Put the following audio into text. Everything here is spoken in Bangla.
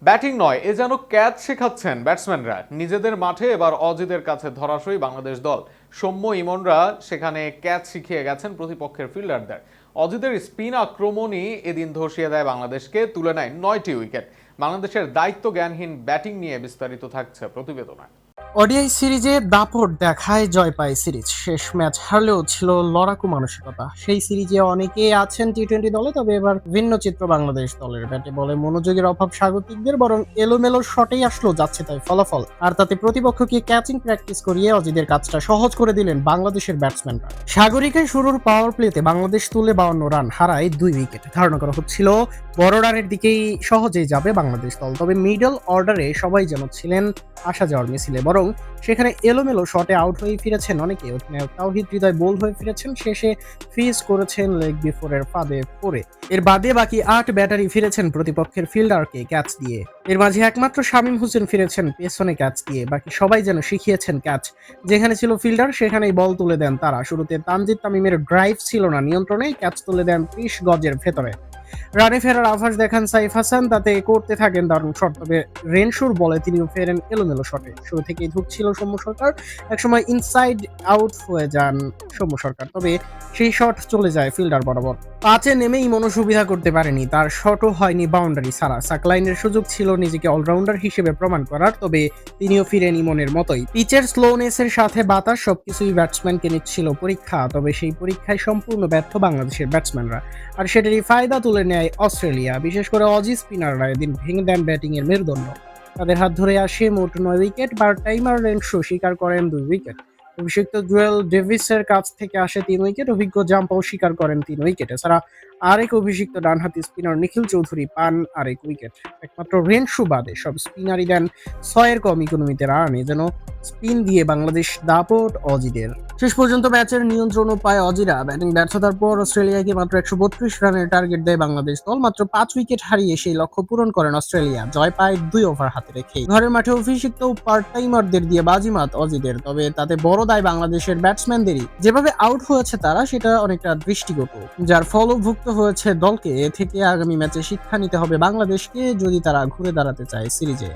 ব্যাটিং নয়, এ যেন ক্যাচ শেখাচ্ছেন ব্যাটসম্যানরা। নিজেদের মাঠে এবার অজিদের কাছে ধরাশয়ী বাংলাদেশ দল। সৌম্য ইমনরা সেখানে ক্যাচ শিখিয়ে গেছেন প্রতিপক্ষের ফিল্ডারদের। অজিদের স্পিন আক্রমণই এদিন ধসিয়ে দেয় বাংলাদেশকে, তুলে নেয় 9টি উইকেট। বাংলাদেশের দায়িত্ব জ্ঞানহীন ব্যাটিং নিয়ে বিস্তারিত থাকছে প্রতিবেদনে। ওডিআই সিরিজে দাপট দেখায় জয় পায় সিরিজ। শেষ ম্যাচ হারলেও ছিল লড়াকু মানসিকতা। সেই সিরিজে অনেকেই আছেন টি-20 দলে, তবে এবার ভিন্ন চিত্র বাংলাদেশ দলের। ব্যাটে বলে মনোযোগের অভাব স্বাগতিকদের, বরং এলোমেলো শটেই আসলো যাচ্ছে তাই ফলাফল। আর তাতে প্রতিপক্ষকে ক্যাচিং প্র্যাকটিস করিয়ে অজিদের কাজটা সহজ করে দিলেন বাংলাদেশের ব্যাটসম্যানরা। সাগরিকায় শুরুর পাওয়ার প্লেতে বাংলাদেশ তুলে 52 রান, হারায় 2 উইকেট। ধারণা করা হচ্ছিল বড় রানের দিকেই সহজেই যাবে বাংলাদেশ দল, তবে মিডল অর্ডারে সবাই যেন ছিলেন আসা যাওয়ার মিছিলে, বরং সেখানে এলোমেলো শটে আউট হয়ে ফিরেছেন অনেকে। অধিনায়ক তাওহিদ হৃদয় বোল্ড হয়ে ফিরেছেন, শেষে ফ্রিজ করেছেন লেগ বিফোরের ফাঁদে পড়ে। এর বাদে বাকি 8 ব্যাটারি ফিরেছেন প্রতিপক্ষের ফিল্ডারকে ক্যাচ দিয়ে। এর মাঝে একমাত্র শামীম হোসেন ফিরেছেন পেছনে ক্যাচ দিয়ে। বাকি সবাই যেন শিখিয়েছেন ক্যাচ। যেখানে ছিল ফিল্ডার সেখানেই বল তুলে দেন তারা। শুরুতে তানজিদ তামিমের ড্রাইভ ছিল না নিয়ন্ত্রণে, ক্যাচ তুলে দেন 30 গজের ভেতরে। রানে ফেরার আভাস দেখান সাইফ হাসান, তাতে করতে থাকেন দারুণ শট। তবে রেনশুর বলে তিনিও ফেরেন এলোমেলো শটে। শুরু থেকেই ধুকছিল সৌম্য সরকার, একসময় ইনসাইড আউট হয়ে যান সৌম্য সরকার, তবে সেই শট চলে যায় ফিল্ডার বরাবর। পাঁচে নেমেই মনো সুবিধা করতে পারেনি, তার শটও হয়নি বাউন্ডারি ছাড়া। সাকলাইনের সুযোগ ছিল নিজেকে অলরাউন্ডার হিসেবে প্রমাণ করার, তবে তিনিও ফিরেন ইমনের মতোই। পিচের স্লোনেসের সাথে বাতাস সবকিছুই ব্যাটসম্যানকে নিচ্ছিল পরীক্ষা, তবে সেই পরীক্ষায় সম্পূর্ণ ব্যর্থ বাংলাদেশের ব্যাটসম্যানরা। আর সেটারই ফায়দা তুলে নেয় অস্ট্রেলিয়া। বিশেষ করে অজি স্পিনাররা এদিন ভেঙে দেন ব্যাটিং এর মেরুদণ্ড। তাদের হাত ধরে আসে মোট 9 উইকেট। বার টাইমার রেনশো স্বীকার করেন 2 উইকেট। অভিষিক্ত জুয়েল ডেভিসের কাছ থেকে আসে 3 উইকেট। অভিজ্ঞ জাম্পাও স্বীকার করেন 3 উইকেট। এছাড়া আরেক অভিষিক্ত ডানহাতি স্পিনার নিখিল চৌধুরী পান আরেক উইকেট। একমাত্র রেনশো বাদে সব স্পিনারই দেন 6 এর কম ইকোনমিতে রানে। যেন স্পিন দিয়ে বাংলাদেশ দাপট অজিদের। শেষ পর্যন্ত ম্যাচের নিয়ন্ত্রণও পায় অজিরা। ব্যাটিং ব্যর্থতার পর অস্ট্রেলিয়াকে মাত্র 132 রানের টার্গেট দেয় বাংলাদেশ দল। মাত্র 5 উইকেট হারিয়ে সেই লক্ষ্য পূরণ করেন অস্ট্রেলিয়া, জয় পায় 2 ওভার হাতে রেখেই। ঘরের মাঠে অভিষিক্ত পার্ট টাইমারদের দিয়ে বাজিমাত অজিদের, তবে তাতে বড় দায় বাংলাদেশের ব্যাটসম্যানদেরই। যেভাবে আউট হয়েছে তারা, সেটা অনেকটা দৃষ্টিগত, যার ফলভুক্ত হয়েছে দলকে। এ থেকে আগামী ম্যাচে শিক্ষা নিতে হবে বাংলাদেশকে, যদি তারা ঘুরে দাঁড়াতে চায় সিরিজে।